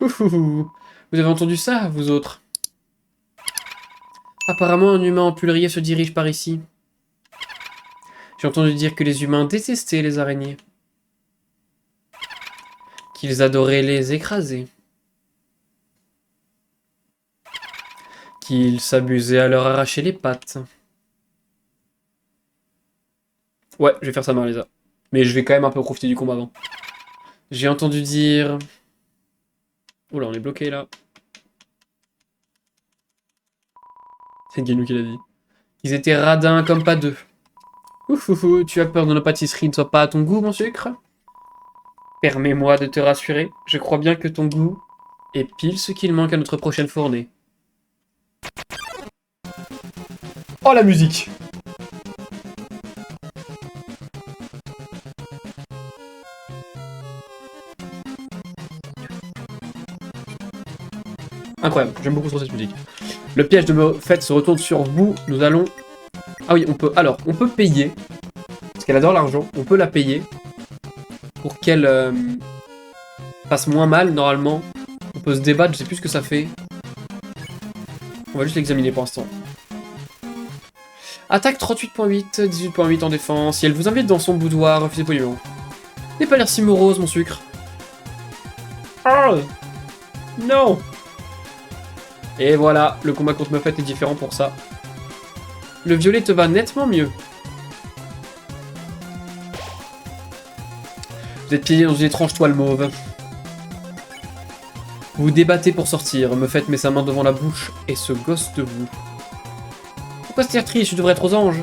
Ouhouhou. Vous avez entendu ça, vous autres? Apparemment, un humain empulrier se dirige par ici. J'ai entendu dire que les humains détestaient les araignées. Qu'ils adoraient les écraser. Qu'ils s'abusaient à leur arracher les pattes. Ouais, je vais faire ça, Marlisa. Mais je vais quand même un peu profiter du combat avant. J'ai entendu dire... Oula, on est bloqué là. C'est Genou qui l'a dit. Ils étaient radins comme pas deux. Ouhouhou, tu as peur de nos pâtisseries ne soient pas à ton goût, mon sucre? Permets-moi de te rassurer, je crois bien que ton goût est pile ce qu'il manque à notre prochaine fournée. Oh la musique! Incroyable, j'aime beaucoup trop cette musique. Le piège de Moffett se retourne sur vous, nous allons... Ah oui, on peut... Alors, on peut payer, parce qu'elle adore l'argent, on peut la payer pour qu'elle fasse moins mal, normalement. On peut se débattre, je sais plus ce que ça fait. On va juste l'examiner pour l'instant. Attaque 38.8, 18.8 en défense. Si elle vous invite dans son boudoir, refusez poliment. N'aie pas l'air si morose, mon sucre. Oh non. Et voilà, le combat contre Moffett est différent pour ça. Le violet te va nettement mieux. Vous êtes piégé dans une étrange toile mauve. Vous vous débattez pour sortir. Moffett met sa main devant la bouche et se gosse de vous. Pourquoi cette air triste? Tu devrais être aux anges.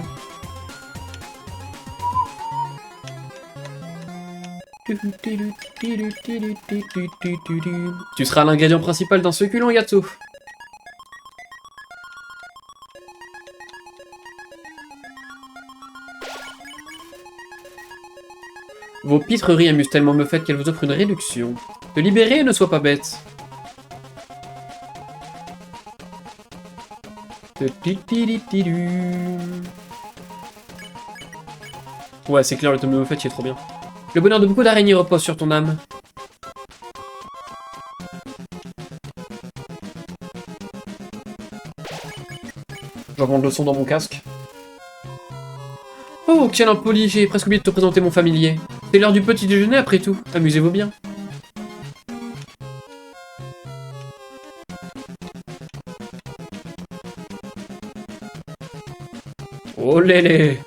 Tu seras l'ingrédient principal d'un succulent gâteau. Vos pitreries amusent tellement Moffett qu'elle vous offre une réduction. Te libérer et ne sois pas bête. Ouais, c'est clair, le tome de Moffett, il est trop bien. Le bonheur de beaucoup d'araignées repose sur ton âme. J'augmente le son dans mon casque. Oh, quel impoli, j'ai presque oublié de te présenter mon familier. C'est l'heure du petit déjeuner après tout, amusez-vous bien. Oh lélé.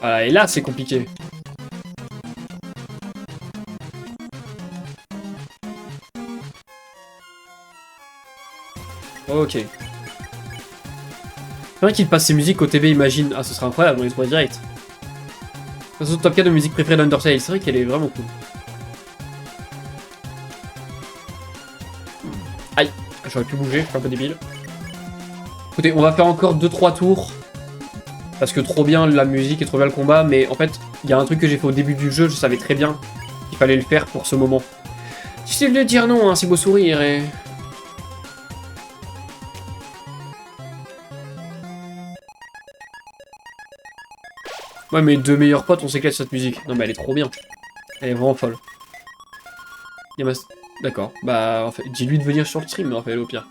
Voilà, et là c'est compliqué. Ok. C'est vrai qu'il passe ses musiques au TV, imagine. Ah, ce serait incroyable, on les voit direct. C'est son top 4 de musique préférée d'Undertale, c'est vrai qu'elle est vraiment cool. Aïe, j'aurais pu bouger, je suis un peu débile. Écoutez, on va faire encore 2-3 tours. Parce que trop bien la musique et trop bien le combat, mais en fait, il y a un truc que j'ai fait au début du jeu, je savais très bien qu'il fallait le faire pour ce moment. Difficile de dire non, un si beau sourire et... Ouais, mes deux meilleurs potes, on s'éclate sur cette musique. Non, mais elle est trop bien. Elle est vraiment folle. D'accord. Bah, en fait, dis-lui de venir sur le stream, mais en fait, au pire.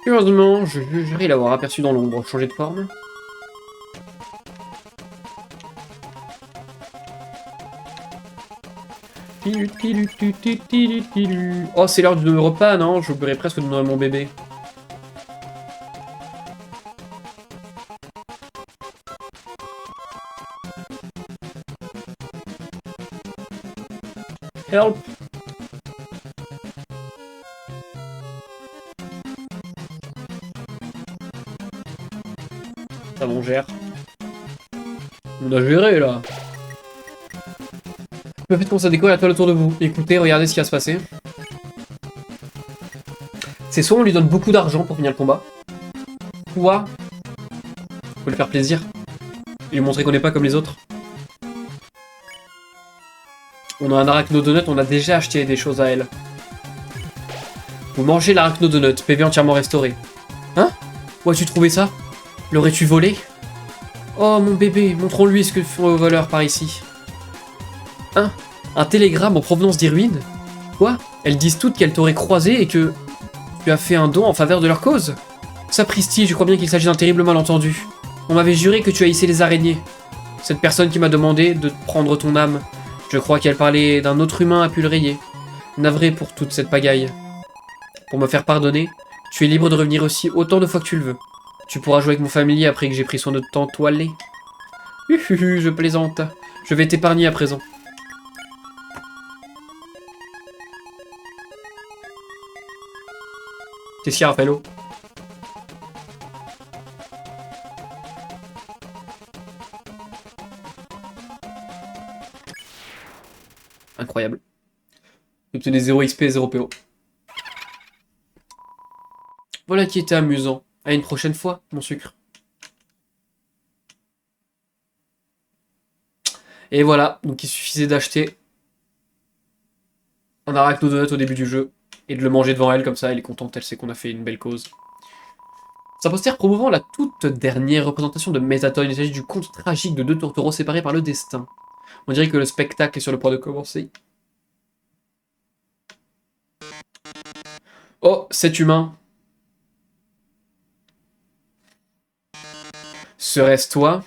Heureusement, je jugerai l'avoir aperçu dans l'ombre. Changer de forme. Oh, c'est l'heure du repas, non? J'oublierais presque de nourrir mon bébé. Help! Ça on gère. On a géré là. Faites commencer à décorer la toile autour de vous. Écoutez, regardez ce qui va se passer. C'est soit on lui donne beaucoup d'argent pour finir le combat, soit faut lui faire plaisir et lui montrer qu'on n'est pas comme les autres. On a un arachnodonut, on a déjà acheté des choses à elle. Vous mangez l'arachnodonut, PV entièrement restauré. Hein? Où as-tu trouvé ça? L'aurais-tu volé? Oh mon bébé, montrons-lui ce que font vos voleurs par ici. Hein? Un télégramme en provenance d'Irwin? Quoi? Elles disent toutes qu'elles t'auraient croisé et que tu as fait un don en faveur de leur cause? Sapristi, je crois bien qu'il s'agit d'un terrible malentendu. On m'avait juré que tu haïssais les araignées. Cette personne qui m'a demandé de prendre ton âme, je crois qu'elle parlait d'un autre humain a pu le rayer. Navré pour toute cette pagaille. Pour me faire pardonner, tu es libre de revenir aussi autant de fois que tu le veux. Tu pourras jouer avec mon familier après que j'ai pris soin de t'entoiler. Je plaisante. Je vais t'épargner à présent. Qu'est-ce qu'il y a, Raphaëlo? Incroyable. Obtenez 0 XP et 0 PO. Voilà qui était amusant. À une prochaine fois, mon sucre. Et voilà, donc il suffisait d'acheter un arachnodonut au début du jeu et de le manger devant elle, comme ça elle est contente, elle sait qu'on a fait une belle cause. C'est un poster promouvant la toute dernière représentation de Métatone. Il s'agit du conte tragique de deux tourtereaux séparés par le destin. On dirait que le spectacle est sur le point de commencer. Oh, cet humain. Serait-ce toi?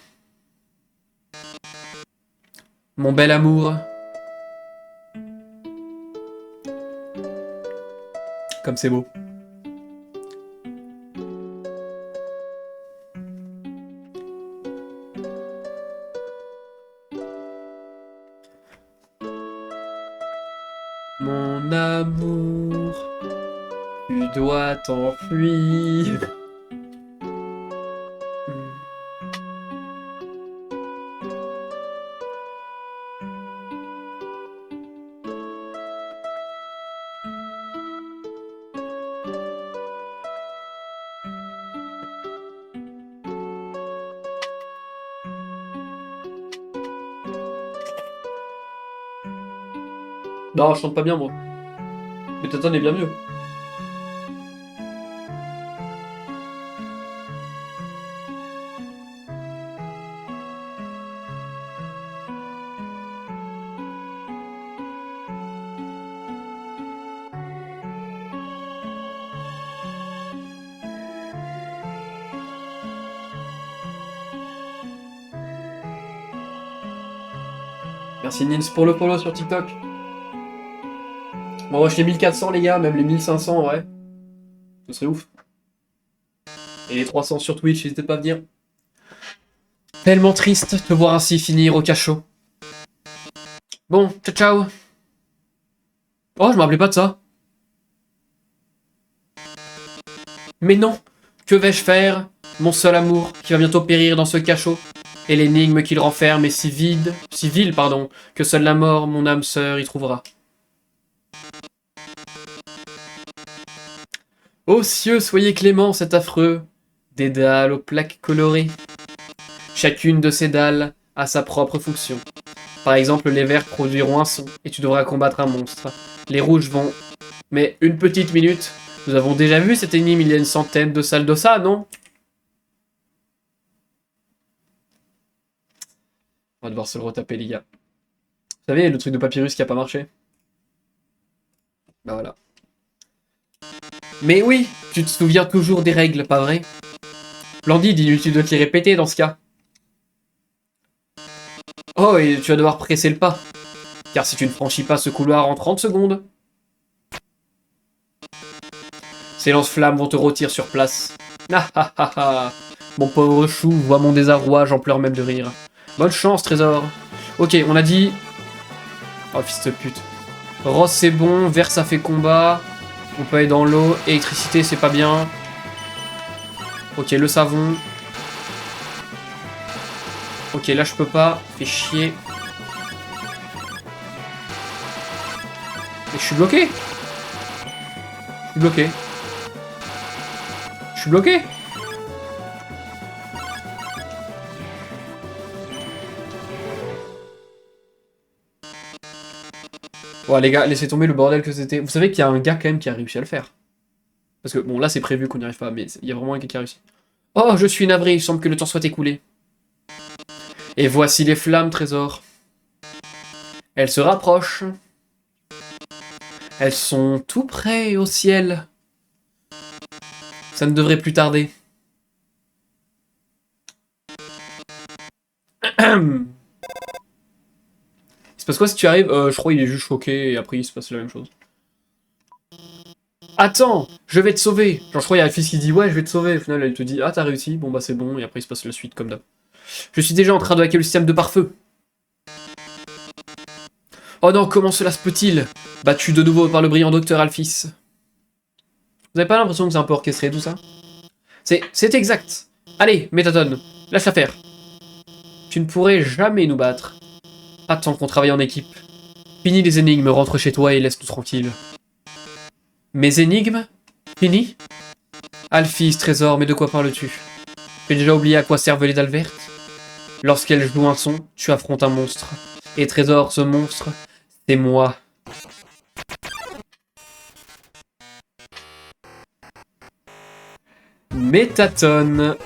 Mon bel amour. Comme c'est beau. Mon amour, tu dois t'enfuir. Non, je chante pas bien, moi. Mais Toton est bien mieux. Merci Nils pour le follow sur TikTok. On rush les 1400 les gars, même les 1500 en vrai. Ce serait ouf. Et les 300 sur Twitch, n'hésitez pas à venir. Tellement triste de te voir ainsi finir au cachot. Bon, ciao ciao. Oh, je me rappelais pas de ça. Mais non, que vais-je faire? Mon seul amour, qui va bientôt périr dans ce cachot. Et l'énigme qu'il renferme est si vile, pardon, que seule la mort, mon âme sœur, y trouvera. Ô cieux, soyez cléments, c'est affreux. Des dalles aux plaques colorées. Chacune de ces dalles a sa propre fonction. Par exemple, les verts produiront un son, et tu devras combattre un monstre. Les rouges vont... Mais une petite minute, nous avons déjà vu cette énigme il y a une centaine de salles d'ossa, non? On va devoir se le retaper, les gars. Vous savez, le truc de Papyrus qui a pas marché? Bah voilà. Mais oui, tu te souviens toujours des règles, pas vrai? Splendide, inutile de te les répéter dans ce cas. Oh, et tu vas devoir presser le pas. Car si tu ne franchis pas ce couloir en 30 secondes... Ces lance-flammes vont te rôtir sur place. Ah ah ah ah. Mon pauvre chou voit mon désarroi, j'en pleure même de rire. Bonne chance, trésor. Ok, on a dit... Oh, fils de pute. Rose, c'est bon. Vert, ça fait combat. On peut aller dans l'eau. Électricité, c'est pas bien. Ok, le savon. Ok, là, je peux pas. Fait chier. Et je suis bloqué. Je suis bloqué. Je suis bloqué. Bon, les gars, laissez tomber le bordel que c'était. Vous savez qu'il y a un gars quand même qui a réussi à le faire. Parce que, bon, là, c'est prévu qu'on n'y arrive pas, mais il y a vraiment un gars qui a réussi. Oh, je suis navré, il semble que le temps soit écoulé. Et voici les flammes, trésor. Elles se rapprochent. Elles sont tout près au ciel. Ça ne devrait plus tarder. Il se passe quoi si tu arrives Je crois qu'il est juste choqué et après il se passe la même chose. Attends, je vais te sauver. Genre je crois qu'il y a un fils qui dit ouais je vais te sauver. Au final elle te dit ah t'as réussi, bon bah c'est bon et après il se passe la suite comme d'hab. Je suis déjà en train de hacker le système de pare-feu. Oh non, comment cela se peut-il? Battu de nouveau par le brillant docteur Alphys. Vous avez pas l'impression que c'est un peu orchestré tout ça? C'est exact. Allez, Métaton, lâche l'affaire. Tu ne pourrais jamais nous battre. Pas tant qu'on travaille en équipe. Finis les énigmes, rentre chez toi et laisse-nous tranquille. Mes énigmes? Fini? Alphys, trésor, mais de quoi parles-tu? Tu as déjà oublié à quoi servent les dalles vertes? Lorsqu'elle joue un son, tu affrontes un monstre. Et trésor, ce monstre, c'est moi. Métaton.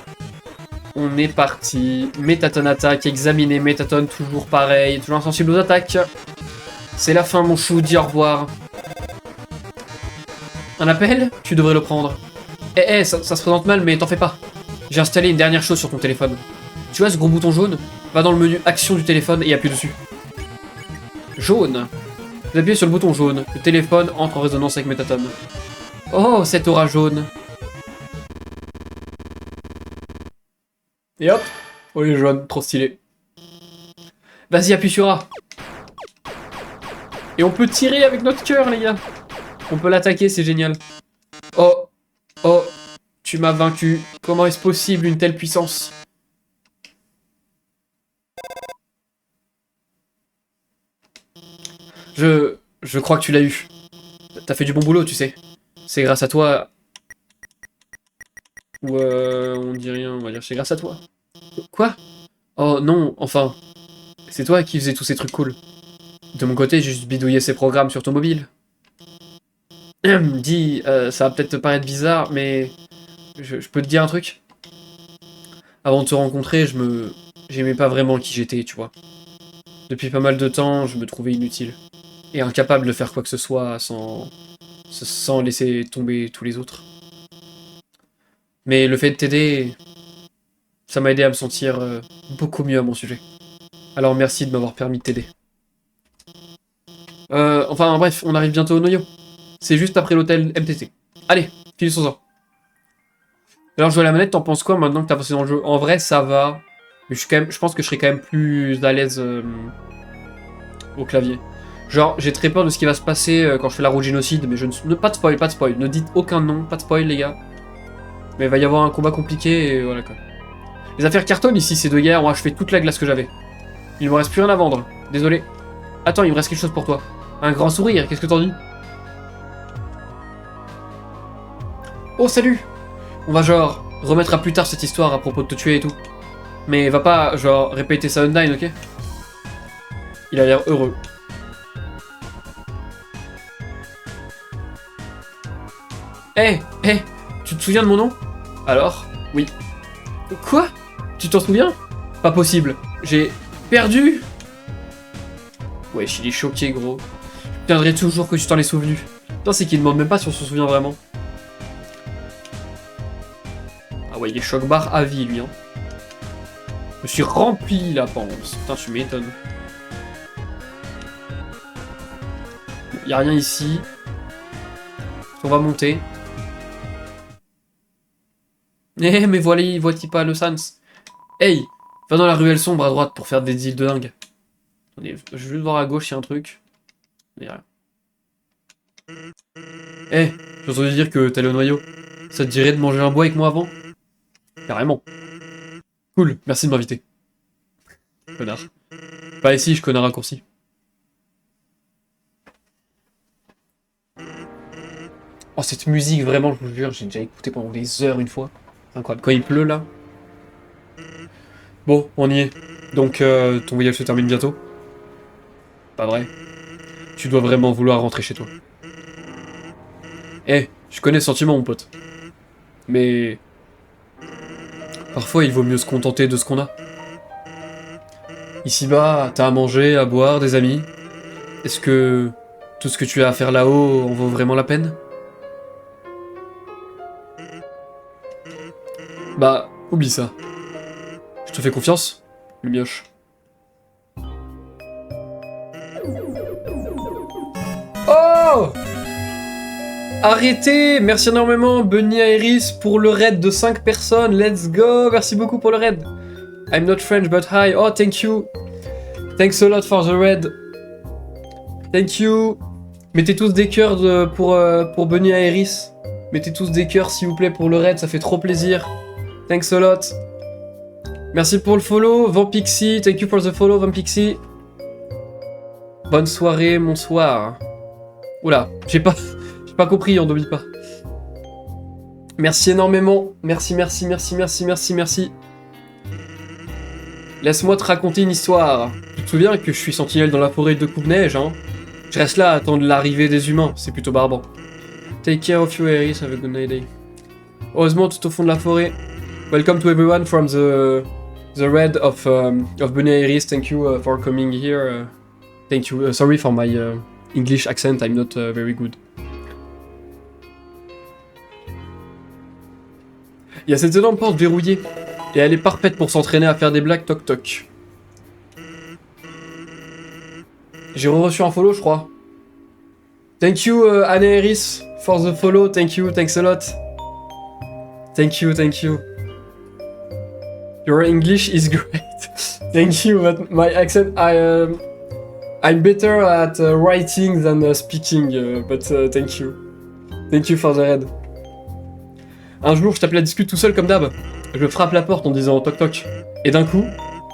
On est parti. Métaton attaque, examiner Métaton, toujours pareil, toujours insensible aux attaques. C'est la fin mon chou, dis au revoir. Un appel? Tu devrais le prendre. Ça se présente mal mais t'en fais pas. J'ai installé une dernière chose sur ton téléphone. Tu vois ce gros bouton jaune? Va dans le menu action du téléphone et appuie dessus. Jaune. Vous appuyez sur le bouton jaune. Le téléphone entre en résonance avec Métaton. Oh, cette aura jaune. Et hop. Oh les jaunes, trop stylé. Vas-y, appuie sur A. Et on peut tirer avec notre cœur, les gars. On peut l'attaquer, c'est génial. Oh. Oh. Tu m'as vaincu. Comment est-ce possible une telle puissance? Je crois que tu l'as eu. T'as fait du bon boulot, tu sais. C'est grâce à toi... Ou on dit rien, on va dire c'est grâce à toi. Quoi? Oh non, enfin... C'est toi qui faisais tous ces trucs cool. De mon côté, j'ai juste bidouillé ces programmes sur ton mobile. Dis, ça va peut-être te paraître bizarre, mais... Je peux te dire un truc? Avant de te rencontrer, j'aimais pas vraiment qui j'étais, tu vois. Depuis pas mal de temps, je me trouvais inutile. Et incapable de faire quoi que ce soit sans laisser tomber tous les autres. Mais le fait de t'aider, ça m'a aidé à me sentir beaucoup mieux à mon sujet. Alors merci de m'avoir permis de t'aider. Enfin bref, on arrive bientôt au noyau. C'est juste après l'hôtel MTT. Allez, finissons-en. Alors jouer à la manette, t'en penses quoi maintenant que t'as passé dans le jeu? En vrai, ça va. Mais je pense que je serais quand même plus à l'aise au clavier. Genre, j'ai très peur de ce qui va se passer quand je fais la roue génocide, mais je ne... Pas de spoil, pas de spoil. Ne dites aucun nom, pas de spoil, les gars. Mais il va y avoir un combat compliqué, et voilà quoi. Les affaires cartonnent ici, ces deux gars ont achevé toute la glace que j'avais. Il ne me reste plus rien à vendre. Désolé. Attends, il me reste quelque chose pour toi. Un grand sourire, qu'est-ce que t'en dis? Oh, salut! On va genre remettre à plus tard cette histoire à propos de te tuer et tout. Mais va pas, genre, répéter ça online, ok? Il a l'air heureux. Tu te souviens de mon nom? Alors? Oui. Quoi? Tu t'en souviens? Pas possible. J'ai perdu? Wesh, il est choqué, gros. Je tiendrai toujours que tu t'en es souvenu. Putain, c'est qu'il demande même pas si on se souvient vraiment. Ah ouais, il est choc-barre à vie, lui, hein. Je me suis rempli la panse. Putain, tu m'étonnes. Y a rien ici. On va monter. Mais voilà, voici pas le Sans. Hey, va dans la ruelle sombre à droite pour faire des deals de dingue. Attendez, je vais juste voir à gauche, il y a un truc. Il y a rien. J'ai entendu dire que t'allais au noyau. Ça te dirait de manger un bois avec moi avant? Carrément. Cool, merci de m'inviter. Connard. Pas ici, je connais un raccourci. Oh, cette musique, vraiment, je vous jure, j'ai déjà écouté pendant des heures une fois. Incroyable. Quand il pleut, là. Bon, on y est. Donc, ton voyage se termine bientôt? Pas vrai. Tu dois vraiment vouloir rentrer chez toi. Je connais ce sentiment, mon pote. Mais... parfois, il vaut mieux se contenter de ce qu'on a. Ici-bas, t'as à manger, à boire, des amis. Est-ce que Tout ce que tu as à faire là-haut en vaut vraiment la peine? Bah, oublie ça. Je te fais confiance, le mioche. Oh! Arrêtez! Merci énormément, Bunny Iris, pour le raid de 5 personnes. Let's go! Merci beaucoup pour le raid. I'm not French, but hi. Oh, thank you. Thanks a lot for the raid. Thank you. Mettez tous des cœurs pour Bunny Iris. Mettez tous des cœurs, s'il vous plaît, pour le raid. Ça fait trop plaisir. Thanks a lot. Merci pour le follow, Vampixie. Thank you for the follow, Vampixie. Bonne soirée, bonsoir. Oula, j'ai pas compris, on n'oublie pas. Merci énormément. Merci. Laisse-moi te raconter une histoire. Tu te souviens que je suis sentinelle dans la forêt de Coupe-Neige, hein? Je reste là à attendre l'arrivée des humains, c'est plutôt barbant. Take care of you, Iris, have a good night day. Heureusement, tout au fond de la forêt. Welcome to everyone from the raid of Bunny Iris. Thank you for coming here. Thank you. Sorry for my English accent, I'm not very good. Il y a cette énorme porte verrouillée, et elle est parfaite pour s'entraîner à faire des blagues toc toc. J'ai reçu un follow, je crois. Thank you, Anne Iris, for the follow. Thank you, thanks a lot. Thank you. Your English is great. Thank you, but my accent, I'm better at writing than speaking, but thank you. Thank you for the raid. Un jour, je tape la discute tout seul comme d'hab. Je frappe la porte en disant toc toc. Et d'un coup,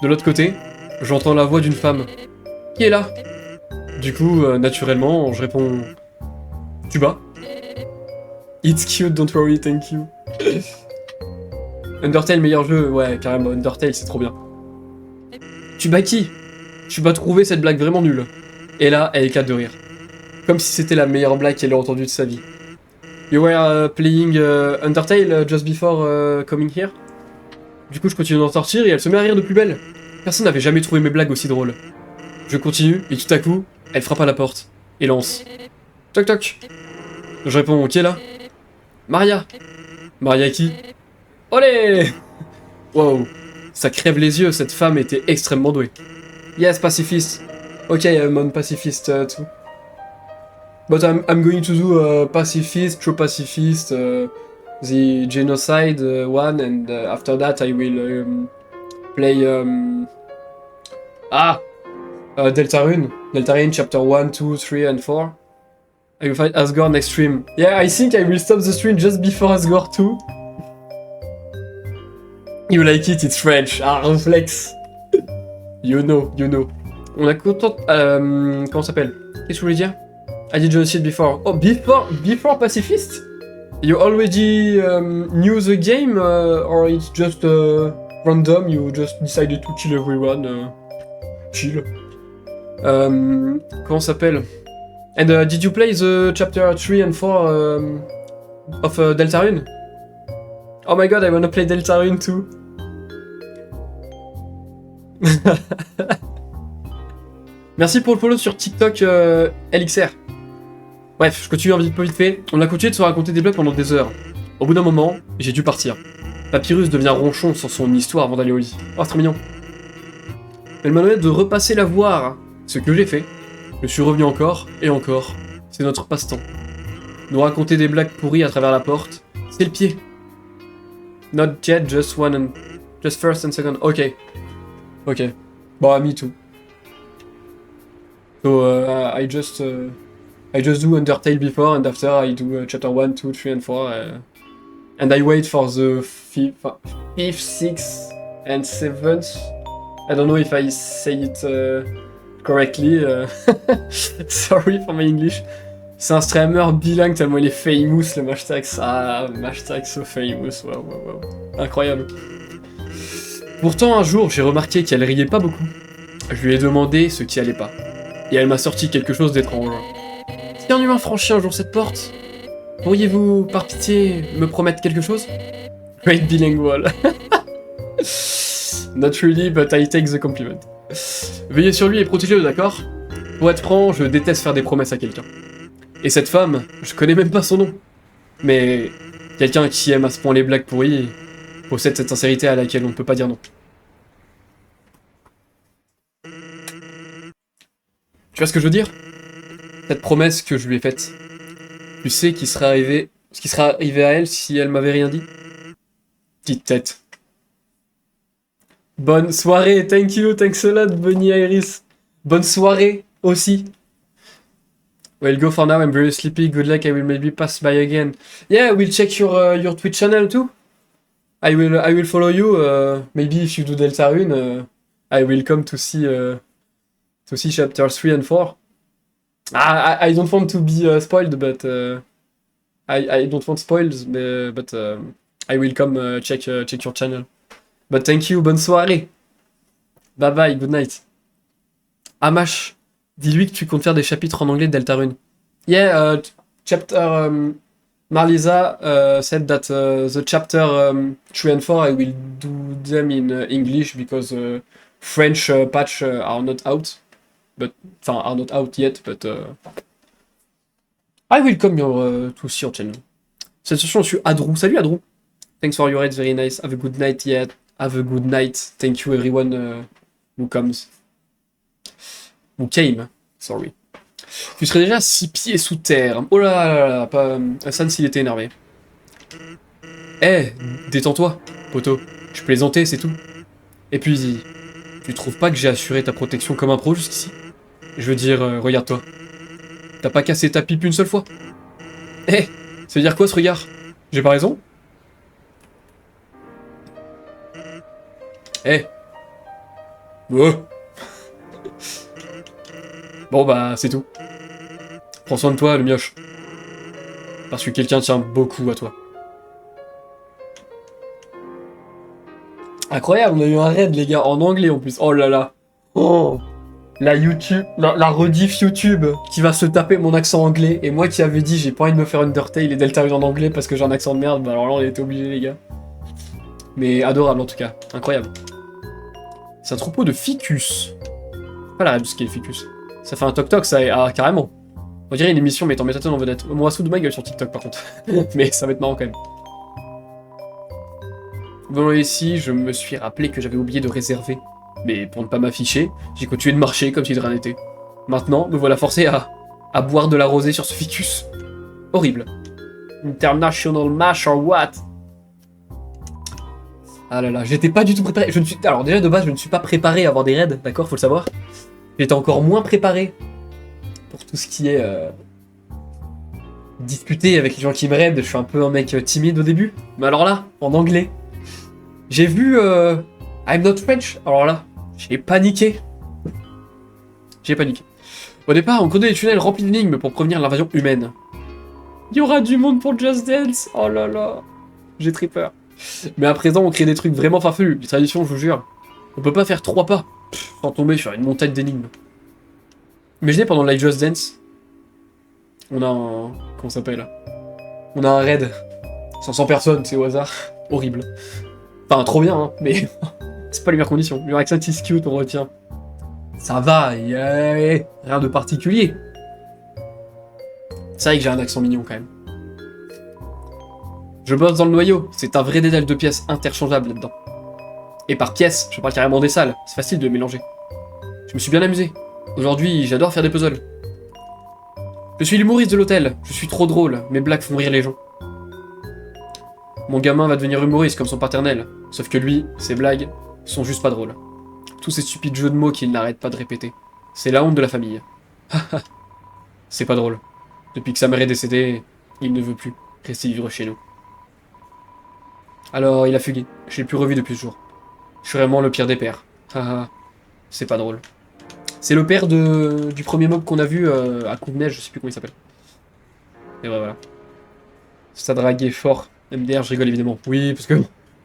de l'autre côté, j'entends la voix d'une femme. Qui est là? Du coup, naturellement, je réponds... Tuba. It's cute, don't worry, thank you. Undertale, meilleur jeu, ouais, carrément, Undertale, c'est trop bien. Tuba qui? Tuba trouvait cette blague vraiment nulle. Et là, elle éclate de rire. Comme si c'était la meilleure blague qu'elle ait entendue de sa vie. You were playing Undertale just before coming here? Du coup, je continue d'en sortir et elle se met à rire de plus belle. Personne n'avait jamais trouvé mes blagues aussi drôles. Je continue et tout à coup, elle frappe à la porte et lance. Toc toc. Je réponds, qui est là? Maria. Maria qui? Olé! Wow, ça crève les yeux, cette femme était extrêmement douée. Yes, pacifist. Ok, I'm on pacifist too. But I'm going to do pacifist, true pacifist, the genocide one, and after that I will play Deltarune. Deltarune chapter 1, 2, 3 and 4. I will fight Asgore next stream. Yeah, I think I will stop the stream just before Asgore 2. You like it, it's French. Ah, reflex. You know. On a content... comment ça s'appelle? Qu'est-ce que je voulais dire? I did genocide before. Oh, before pacifist? You already knew the game or it's just random? You just decided to kill everyone? Chill. Comment ça s'appelle? And did you play the chapter 3 and 4 of Deltarune? Oh my god, I wanna play Deltarune too. Merci pour le follow sur TikTok LXR. Bref, je continue un peu vite fait. On a continué de se raconter des blagues pendant des heures. Au bout d'un moment, j'ai dû partir. Papyrus devient ronchon sur son histoire avant d'aller au lit. Oh, c'est trop mignon. Elle m'a demandé de repasser la voir. Ce que j'ai fait. Je suis revenu encore et encore. C'est notre passe-temps. Nous raconter des blagues pourries à travers la porte. C'est le pied. Not yet, just one and... Just first and second. Ok. Bon, me too. So, I just do Undertale before, and after I do chapter 1, 2, 3, and 4. And I wait for the 5th, 6th, and 7th. I don't know if I say it correctly. Sorry for my English. C'est un streamer bilingue tellement il est famous, le Mashtax. Ah, Mashtax so famous, wow. Incroyable. Pourtant, un jour, j'ai remarqué qu'elle riait pas beaucoup. Je lui ai demandé ce qui allait pas. Et elle m'a sorti quelque chose d'étrange. Si un humain franchit un jour cette porte, pourriez-vous, par pitié, me promettre quelque chose? Great bilingual. Not really, but I take the compliment. Veillez sur lui et protégez-le, d'accord? Pour être franc, je déteste faire des promesses à quelqu'un. Et cette femme, je connais même pas son nom. Mais quelqu'un qui aime à ce point les blagues pourries possède cette sincérité à laquelle on ne peut pas dire non. Tu vois ce que je veux dire? Cette promesse que je lui ai faite. Tu sais ce qui serait arrivé à elle si elle m'avait rien dit? Petite tête. Bonne soirée, thank you, thanks a lot, Bunny Iris. Bonne soirée aussi. Well, go for now, I'm very sleepy, good luck, I will maybe pass by again. Yeah, we'll check your Twitch channel too. I will follow you, maybe if you do Delta Rune, I will come to see chapter 3 and 4. I don't want to be spoiled, but I don't want spoils, but I will come check your channel. But thank you, bonne soirée. Bye bye, good night. Amash, dis-lui que tu comptes faire des chapitres en anglais de Deltarune. Yeah, chapter... Marlisa said that the chapter 3 and 4 I will do them in English because French patch are not out. Are not out yet, but I will come to see your channel. Cette session, je suis Adrou. Salut Adrou. Thanks for your raids, very nice. Have a good night, yeah. Have a good night. Thank you everyone who comes. Who came, sorry. Tu serais déjà 6 pieds sous terre. Oh là là là, pas... Hassan s'il était énervé. Eh, détends-toi, poteau. Je plaisantais, c'est tout. Et puis, tu trouves pas que j'ai assuré ta protection comme un pro jusqu'ici? Je veux dire, regarde-toi. T'as pas cassé ta pipe une seule fois? Eh, ça veut dire quoi ce regard? J'ai pas raison? Eh. Oh. Bon bah, c'est tout. Prends soin de toi, le mioche. Parce que quelqu'un tient beaucoup à toi. Incroyable, on a eu un raid, les gars, en anglais en plus. Oh là là. Oh. La rediff YouTube qui va se taper mon accent anglais. Et moi qui avais dit, j'ai pas envie de me faire Undertale et Deltarune en anglais parce que j'ai un accent de merde. Bah alors là, on était obligés, les gars. Mais adorable en tout cas. Incroyable. C'est un troupeau de ficus. Pas la règle de ce qu'est le ficus. Ça fait un toc-toc, ça. Ah, carrément. On dirait une émission mettant Métatone en vedette. Moi, sous de ma gueule sur TikTok par contre. Mais ça va être marrant quand même. Bon, ici, je me suis rappelé que j'avais oublié de réserver. Mais pour ne pas m'afficher, j'ai continué de marcher comme si de rien n'était. Maintenant, me voilà forcé à boire de la rosée sur ce ficus. Horrible. International mash or what? Ah là là, j'étais pas du tout préparé. Alors déjà de base, je ne suis pas préparé à avoir des raids, d'accord, faut le savoir. J'étais encore moins préparé pour tout ce qui est discuter avec les gens qui me raident. Je suis un peu un mec timide au début. Mais alors là, en anglais, j'ai vu I'm not French. Alors là, j'ai paniqué. Au départ, on connaît des tunnels remplis d'énigmes pour prévenir l'invasion humaine. Il y aura du monde pour Just Dance. Oh là là, j'ai très peur. Mais à présent, on crée des trucs vraiment farfelus. Les traditions, je vous jure. On peut pas faire 3 pas sans tomber sur une montagne d'énigmes. Imaginez pendant le live Just Dance, on a un... Comment ça s'appelle? On a un raid. 500 personnes, c'est au hasard. Horrible. Enfin, trop bien, hein, mais... c'est pas les meilleures conditions. Le accent is cute, on retient. Ça va, yeah. Rien de particulier. C'est vrai que j'ai un accent mignon, quand même. Je bosse dans le noyau, c'est un vrai dédale de pièces interchangeables là-dedans. Et par pièces, je parle carrément des salles, c'est facile de mélanger. Je me suis bien amusé. Aujourd'hui, j'adore faire des puzzles. Je suis l'humoriste de l'hôtel, je suis trop drôle, mes blagues font rire les gens. Mon gamin va devenir humoriste comme son paternel, sauf que lui, ses blagues sont juste pas drôles. Tous ces stupides jeux de mots qu'il n'arrête pas de répéter. C'est la honte de la famille. C'est pas drôle. Depuis que sa mère est décédée, il ne veut plus rester vivre chez nous. Alors, il a fugué. Je l'ai plus revu depuis ce jour. Je suis vraiment le pire des pères. Haha, c'est pas drôle. C'est le père du premier mob qu'on a vu à Couvenel, je sais plus comment il s'appelle. Et voilà. Ça draguer fort. MDR, je rigole évidemment. Oui, parce que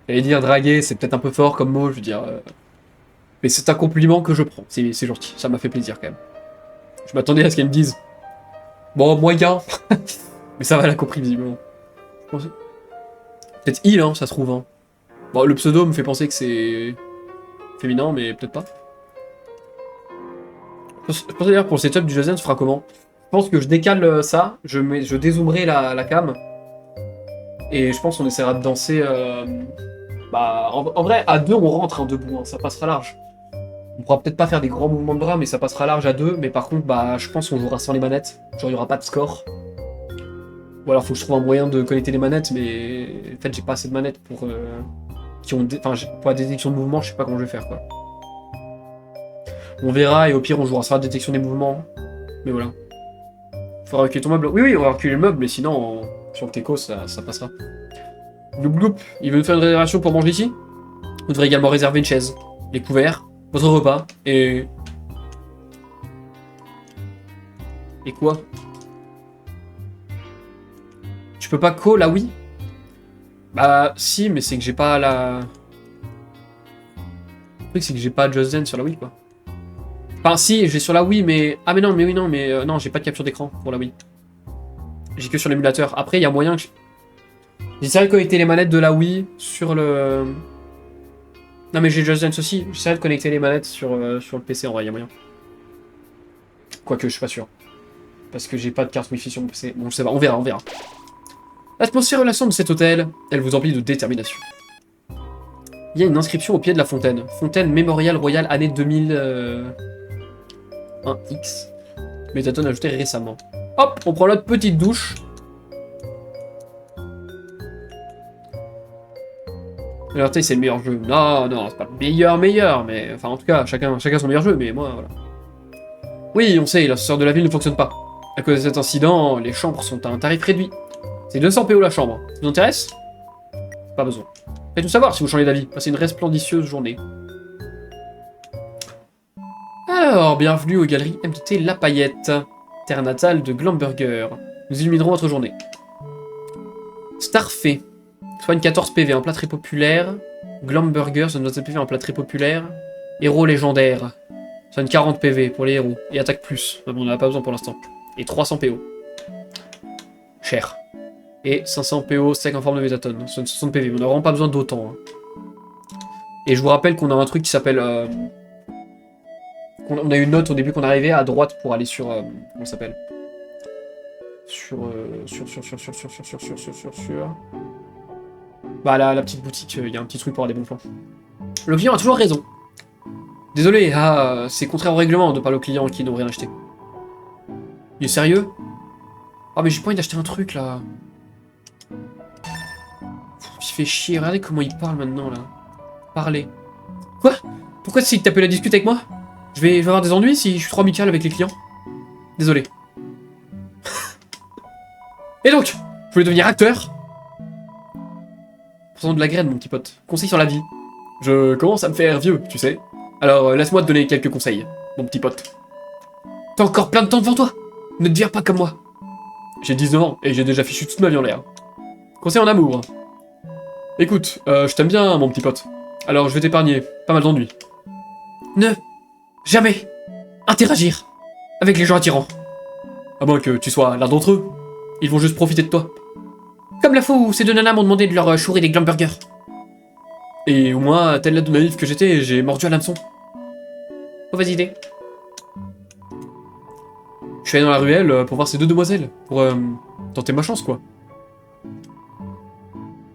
j'allais dire draguer, c'est peut-être un peu fort comme mot, je veux dire. Mais c'est un compliment que je prends. C'est gentil, ça m'a fait plaisir quand même. Je m'attendais à ce qu'elle me dise. Bon, moyen. Mais ça va, elle a compris visiblement. Peut-être il, hein, ça se trouve. Hein. Bon, le pseudo me fait penser que c'est féminin, mais peut-être pas. Je pense d'ailleurs pour le setup du Josen, se fera comment? Je pense que je décale ça, je dézoomerai la cam. Et je pense qu'on essaiera de danser... Bah, en vrai, à deux, on rentre debout, hein, ça passera large. On pourra peut-être pas faire des grands mouvements de bras, mais ça passera large à deux. Mais par contre, bah, je pense qu'on jouera sans les manettes. Genre, il y aura pas de score. Ou alors, faut que je trouve un moyen de connecter les manettes, mais en fait, j'ai pas assez de manettes pour... pour la détection de mouvement, je sais pas comment je vais faire, quoi. On verra, et au pire, on jouera sur la détection des mouvements. Mais voilà. Faudra reculer ton meuble. Oui, oui, on va reculer le meuble, mais sinon, sur le Teco, ça passera. Gloup gloup, il veut nous faire une réservation pour manger ici? Vous devrez également réserver une chaise, les couverts, votre repas, et... Et quoi? Tu peux pas call, là oui? Bah, si, mais c'est que j'ai pas la... Le truc, c'est que j'ai pas Just Dance sur la Wii, quoi. Enfin, si, j'ai sur la Wii, mais... Ah, mais non, non, j'ai pas de capture d'écran pour la Wii. J'ai que sur l'émulateur. Après, il y a moyen que... J'essaierai de connecter les manettes de la Wii sur le... Non, mais j'ai Just Dance aussi. J'essaierai de connecter les manettes sur le PC, en vrai, il y a moyen. Quoique, je suis pas sûr. Parce que j'ai pas de carte Wi-Fi sur mon PC. Bon, je sais pas, on verra, on verra. L'atmosphère relaxante de cet hôtel, elle vous emplit de détermination. Il y a une inscription au pied de la fontaine. Fontaine Mémorial Royal année 2001X. Métaton ajouté récemment. Hop, on prend notre petite douche. Alors, tu sais, c'est le meilleur jeu. Non, non, c'est pas le meilleur, mais... Enfin, en tout cas, chacun son meilleur jeu, mais moi, voilà. Oui, on sait, l'ascenseur de la ville ne fonctionne pas. À cause de cet incident, les chambres sont à un tarif réduit. C'est 200 PO la chambre. Ça vous intéresse? Pas besoin. Faites-nous savoir si vous changez d'avis. Passez une resplendicieuse journée. Alors, bienvenue aux galeries MTT La Paillette, terre natale de Glamburger. Nous illuminerons votre journée. Starfait. Soigne 14 PV, un plat très populaire. Glamburger, soigne 27 PV, un plat très populaire. Héros légendaire. Soigne 40 PV pour les héros. Et attaque plus. Mais bon, on n'en a pas besoin pour l'instant. Et 300 PO. Cher. Et 500 PO sec en forme de métatone. 60 PV, on n'a vraiment pas besoin d'autant. Hein. Et je vous rappelle qu'on a un truc qui s'appelle... On a une note au début qu'on arrivait à droite pour aller sur... comment ça s'appelle? Bah la petite boutique, il y a un petit truc pour avoir des bons plans. Le client a toujours raison. Désolé, c'est contraire au règlement de parler aux clients qui n'ont rien acheté. Il est sérieux? Ah mais j'ai pas envie d'acheter un truc là. Il fait chier, regardez comment il parle maintenant là. Parler. Quoi? Pourquoi c'est que t'appelles la discute avec moi? Je vais avoir des ennuis si je suis trop amical avec les clients. Désolé. Et donc, je voulais devenir acteur. Faisons de la graine mon petit pote. Conseil sur la vie. Je commence à me faire vieux, tu sais. Alors laisse-moi te donner quelques conseils, mon petit pote. T'as encore plein de temps devant toi. Ne te vire pas comme moi. J'ai 19 ans et j'ai déjà fichu toute ma vie en l'air. Conseil en amour. Écoute, je t'aime bien, mon petit pote. Alors je vais t'épargner pas mal d'ennuis. Ne jamais interagir avec les gens attirants. À moins que tu sois l'un d'entre eux. Ils vont juste profiter de toi. Comme la fois où ces deux nanas m'ont demandé de leur chourer des Glamburgers. Et au moins, tel la naïf que j'étais, j'ai mordu à l'hameçon. Mauvaise idée. Je suis allé dans la ruelle pour voir ces deux demoiselles, pour tenter ma chance, quoi.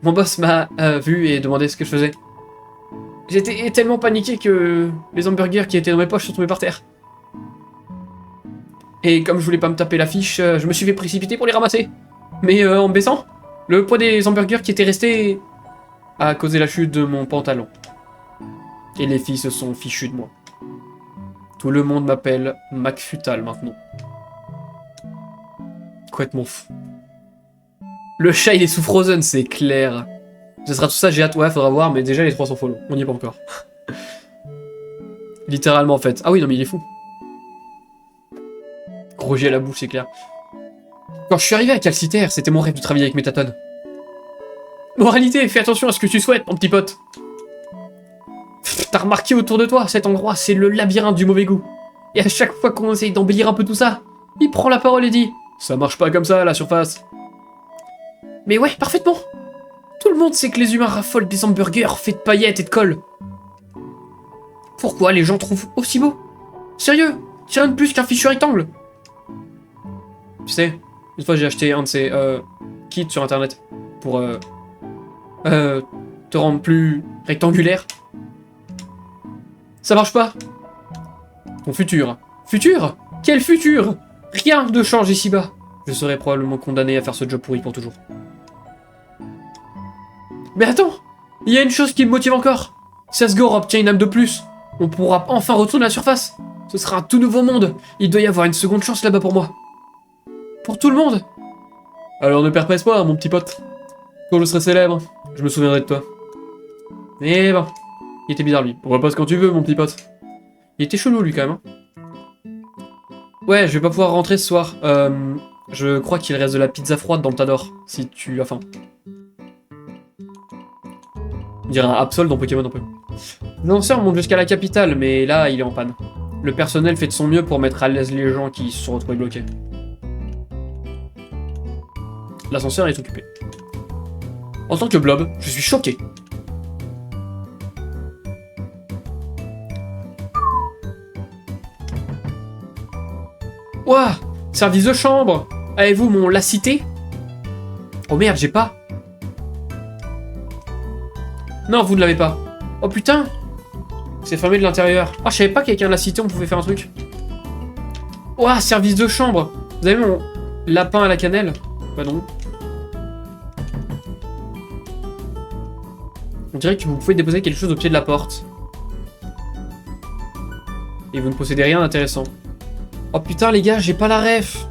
Mon boss m'a vu et demandé ce que je faisais. J'étais tellement paniqué que les hamburgers qui étaient dans mes poches sont tombés par terre. Et comme je voulais pas me taper l'affiche, je me suis fait précipiter pour les ramasser. Mais en me baissant, le poids des hamburgers qui étaient restés a causé la chute de mon pantalon. Et les filles se sont fichues de moi. Tout le monde m'appelle McFutal maintenant. Complètement fou. Le chat il est sous Frozen, c'est clair. Ce sera tout ça, j'ai hâte. Ouais, faudra voir, mais déjà les 300 follow. On n'y est pas encore. Littéralement en fait. Ah oui, non mais il est fou. Gros jet à la bouche, c'est clair. Quand je suis arrivé à Calciter, c'était mon rêve de travailler avec Métatone. Moralité, fais attention à ce que tu souhaites, mon petit pote. T'as remarqué autour de toi, cet endroit, c'est le labyrinthe du mauvais goût. Et à chaque fois qu'on essaye d'embellir un peu tout ça, il prend la parole et dit « Ça marche pas comme ça, à la surface. » Mais ouais, parfaitement. Tout le monde sait que les humains raffolent des hamburgers faits de paillettes et de colle. Pourquoi les gens trouvent aussi beau? Sérieux? C'est rien de plus qu'un fichu rectangle. Tu sais, une fois j'ai acheté un de ces kits sur internet pour te rendre plus rectangulaire. Ça marche pas. Ton futur. Futur? Quel futur? Rien ne change ici-bas. Je serai probablement condamné à faire ce job pourri pour toujours. Mais attends! Il y a une chose qui me motive encore. Si Asgore obtient une âme de plus, on pourra enfin retourner à la surface. Ce sera un tout nouveau monde. Il doit y avoir une seconde chance là-bas pour moi. Pour tout le monde. Alors ne perds pas espoir, mon petit pote. Quand je serai célèbre, je me souviendrai de toi. Eh ben, il était bizarre lui. On repose quand tu veux, mon petit pote. Il était chelou lui quand même. Hein. Ouais, je vais pas pouvoir rentrer ce soir. Je crois qu'il reste de la pizza froide dans le tas d'or, si tu as faim. On dirait un Absol dans Pokémon un peu. Lanceur monte jusqu'à la capitale, mais là, il est en panne. Le personnel fait de son mieux pour mettre à l'aise les gens qui se sont retrouvés bloqués. L'ascenseur est occupé. En tant que blob, je suis choqué. Ouah! Service de chambre! Avez-vous mon lacité? Oh merde, j'ai pas. Non, vous ne l'avez pas. Oh putain! C'est fermé de l'intérieur. Ah, je savais pas qu'avec un lacité on pouvait faire un truc. Ouah, service de chambre! Vous avez mon lapin à la cannelle? Bah non. On dirait que vous pouvez déposer quelque chose au pied de la porte. Et vous ne possédez rien d'intéressant. Oh putain les gars, j'ai pas la ref.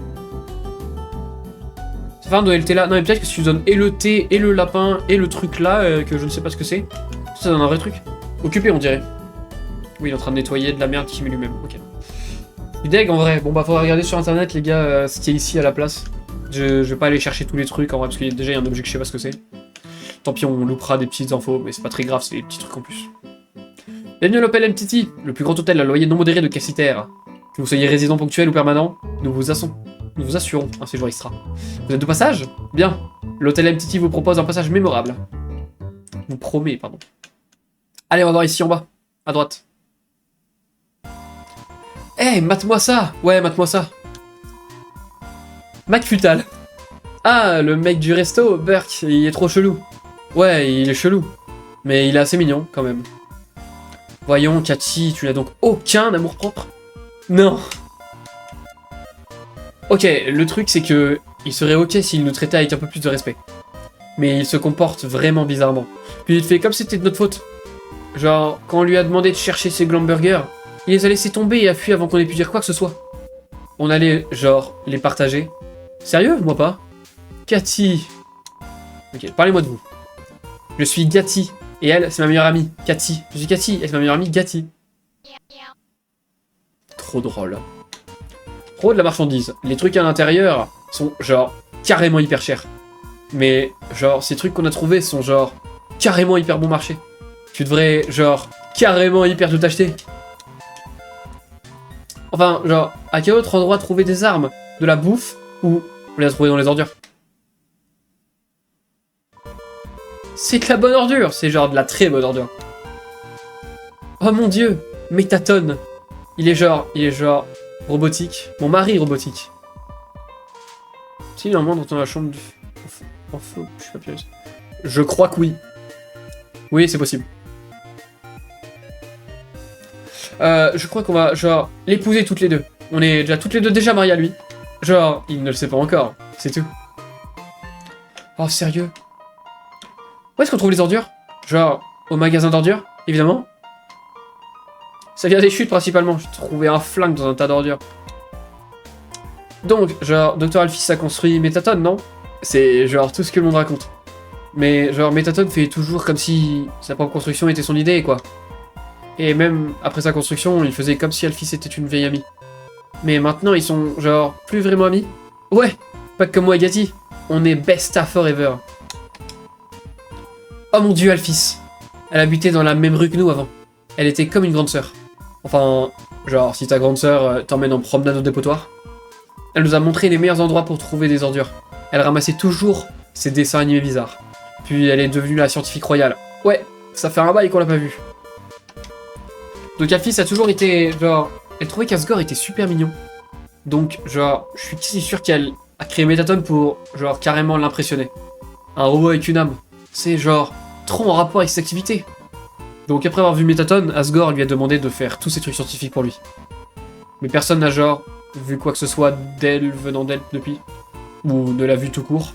Ça va, on doit le thé là. Non mais peut-être que si tu donnes et le thé, et le lapin, et le truc là, que je ne sais pas ce que c'est, ça donne un vrai truc. Occupé on dirait. Oui, il est en train de nettoyer de la merde qu'il met lui-même. Ok. Je suis deg en vrai. Bon bah faudra regarder sur internet les gars ce qu'il y a ici à la place. Je vais pas aller chercher tous les trucs en vrai parce qu'il y a déjà un objet que je sais pas ce que c'est. Tant pis, on loupera des petites infos, mais c'est pas très grave, c'est des petits trucs en plus. Bienvenue à l'Hôtel MTT, le plus grand hôtel à loyer non modéré de Cassiter. Que vous soyez résident ponctuel ou permanent, nous vous assurons un séjour extra. Vous êtes de passage? Bien. L'Hôtel MTT vous propose un passage mémorable. Vous promet, pardon. Allez, on va voir ici en bas, à droite. Eh, hey, mate-moi ça! Ouais, mate-moi ça. McFutal. Ah, le mec du resto, Burke, il est trop chelou. Ouais, il est chelou. Mais il est assez mignon, quand même. Voyons, Cathy, tu n'as donc aucun amour-propre? Non. Ok, le truc, c'est que il serait ok s'il nous traitait avec un peu plus de respect. Mais il se comporte vraiment bizarrement. Puis il fait comme si c'était de notre faute. Genre, quand on lui a demandé de chercher ses glamburgers, il les a laissés tomber et a fui avant qu'on ait pu dire quoi que ce soit. On allait, genre, les partager. Sérieux? Moi pas. Cathy. Ok, parlez-moi de vous. Je suis Gatti, et elle, c'est ma meilleure amie, Cathy. Je suis Cathy, et c'est ma meilleure amie, Gatti. Trop drôle. Trop de la marchandise. Les trucs à l'intérieur sont, genre, carrément hyper chers. Mais, genre, ces trucs qu'on a trouvés sont, genre, carrément hyper bon marché. Tu devrais, genre, carrément hyper tout acheter. Enfin, genre, à quel autre endroit trouver des armes? De la bouffe? Ou on les a trouvées dans les ordures? C'est de la bonne ordure, c'est genre de la très bonne ordure. Oh mon dieu, Métatone. Il est genre robotique. Mon mari robotique. Si, normalement dans la chambre du... En faux, je suis pas pieuse. Je crois que oui. Oui, c'est possible. Je crois qu'on va, genre, l'épouser toutes les deux. On est déjà toutes les deux déjà mariées à lui. Genre, il ne le sait pas encore, c'est tout. Oh, sérieux? Où est-ce qu'on trouve les ordures? Genre, au magasin d'ordures, évidemment. Ça vient des chutes, principalement. J'ai trouvé un flingue dans un tas d'ordures. Donc, genre, Dr. Alphys a construit Métatone, non? C'est, genre, tout ce que le monde raconte. Mais, genre, Métatone fait toujours comme si sa propre construction était son idée, quoi. Et même après sa construction, il faisait comme si Alphys était une vieille amie. Mais maintenant, ils sont, genre, plus vraiment amis. Ouais, pas comme moi et Gatti. On est besta forever. Oh mon dieu, Alphys. Elle habitait dans la même rue que nous avant. Elle était comme une grande sœur. Enfin, genre, si ta grande sœur t'emmène en promenade au dépotoir. Elle nous a montré les meilleurs endroits pour trouver des ordures. Elle ramassait toujours ses dessins animés bizarres. Puis elle est devenue la scientifique royale. Ouais, ça fait un bail qu'on l'a pas vue. Donc Alphys a toujours été, genre, Elle trouvait qu'Asgore était super mignon. Donc, genre, je suis quasi sûr qu'elle a créé Métatone pour, genre, carrément l'impressionner. Un robot avec une âme. C'est, genre, trop en rapport avec ses activités. Donc, après avoir vu Métatone, Asgore lui a demandé de faire tous ses trucs scientifiques pour lui. Mais personne n'a, genre, vu quoi que ce soit d'elle venant d'elle depuis. Ou de la vue tout court.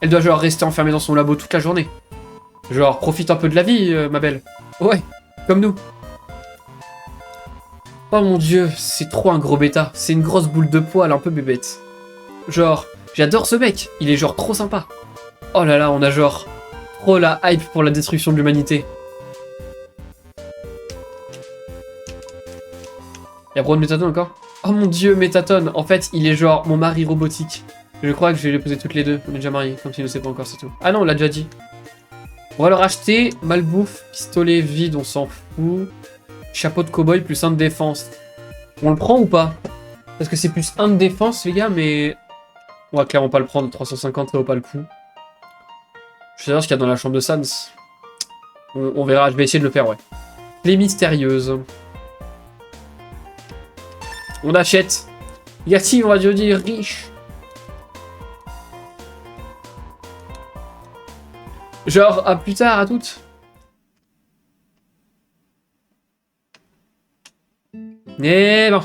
Elle doit, genre, rester enfermée dans son labo toute la journée. Genre, profite un peu de la vie, ma belle. Ouais, comme nous. Oh mon dieu, c'est trop un gros bêta. C'est une grosse boule de poil un peu bébête. Genre, j'adore ce mec. Il est genre trop sympa. Oh là là, on a genre trop la hype pour la destruction de l'humanité. Y'a Braun Métatone encore? Oh mon dieu, Métatone. En fait, il est genre mon mari robotique. Je crois que je vais les poser toutes les deux. On est déjà mariés, comme s'il ne sait pas encore, c'est tout. Ah non, on l'a déjà dit. On va leur acheter malbouffe, pistolet vide, on s'en fout. Chapeau de cow-boy plus 1 de défense. On le prend ou pas? Parce que c'est plus 1 de défense, les gars, mais... On va clairement pas le prendre, 350, ça vaut pas le coup. Je sais pas ce qu'il y a dans la chambre de Sans. On verra, je vais essayer de le faire, ouais. Les mystérieuses. On achète. Yati, on va dire riche. Genre, à plus tard, à toutes. Mais bon.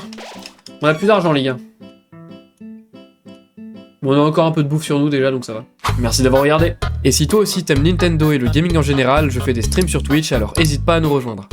On a plus d'argent, les gars. Bon, on a encore un peu de bouffe sur nous déjà, donc ça va. Merci d'avoir regardé. Et si toi aussi t'aimes Nintendo et le gaming en général, je fais des streams sur Twitch, alors n'hésite pas à nous rejoindre.